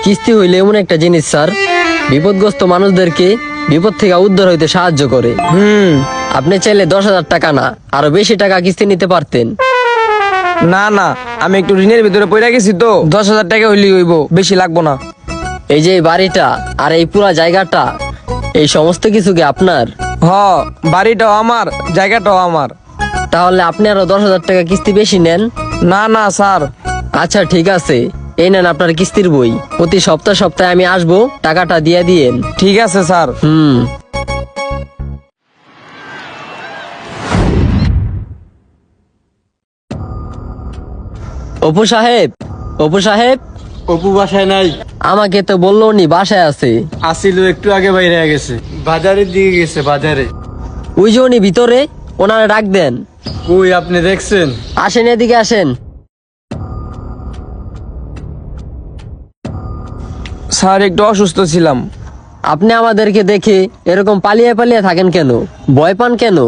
কিস্তি হইলে এমন একটা জিনিস স্যার, বিপদগ্রস্ত মানুষদেরকে বিপদ থেকে উদ্ধার হইতে সাহায্য করে। আপনি চাইলে 10,000 টাকা না, আরো বেশি টাকা কিস্তি নিতে পারতেন। না না, আমি একটু ঋণের ভিতরে পড়ে গেছি তো, 10,000 টাকা হইলেই হইব, বেশি লাগবো না। এই যে এই বাড়িটা আর এই পুরা জায়গাটা, এই সমস্ত কিছু কি আপনার? হ, বাড়িটাও আমার, জায়গাটাও আমার। তাহলে আপনি আরো 10,000 টাকা কিস্তি বেশি নেন। না না স্যার। আচ্ছা ঠিক আছে, এই নেন আপনার কিস্তির বই। প্রতি সপ্তাহে সপ্তাহে আমি আসবো, টাকাটা দিয়ে দিয়েন। ঠিক আছে স্যার। অপু সাহেব, অপু সাহেব, অপু বাসায় নাই। আমাকে তো বললো উনি বাসায় আছে। আসিল একটু আগে বাইরে গেছে, বাজারের দিকে গেছে বাজারে। ওই যে উনি ভিতরে, ওনারা ডাক দেন। কই আপনি দেখছেন? আসেন এদিকে আসেন। স্যার একটু অসুস্থ ছিলাম। আপনি আমাদেরকে দেখে এরকম পালিয়ে পালিয়ে থাকেন কেন? ভয় পান কেন?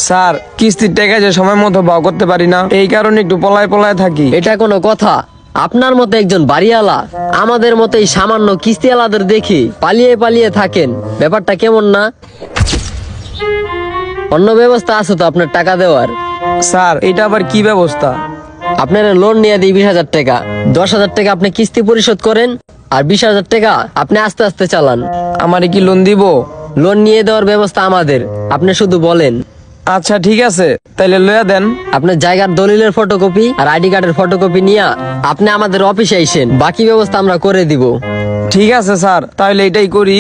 স্যার কিস্তির টাকা যে সময় মতো বাও করতে পারি না, এই কারণে একটু পলায় পলায় থাকি। এটা কোনো কথা? আপনার মতো একজন বাড়িওয়ালা আমাদের মতো এই সামান্য কিস্তিওয়ালাদের দেখে পালিয়ে পালিয়ে থাকেন, ব্যাপারটা কেমন না? অন্য ব্যবস্থা আছে তো আপনার টাকা দেওয়ার। স্যার এটা আবার কি ব্যবস্থা? আপনার লোন নিয়ে দিই 20,000 টাকা, 10,000 টাকা আপনি কিস্তি পরিশোধ করেন, আর 20,000 টাকা আপনি আস্তে আস্তে চালান। আমারে কি লোন দিব? লোন নিয়ে দেওয়ার ব্যবস্থা আমাদের, আপনি শুধু বলেন। আচ্ছা ঠিক আছে, তাইলে লয়া দেন। আপনার জায়গার দলিলের ফটোকপি আর আইডি কার্ডের ফটোকপি নিয়ে আপনি আমাদের অফিসে আইসেন, বাকি ব্যবস্থা আমরা করে দিব। ঠিক আছে স্যার, তাহলে এটাই করি।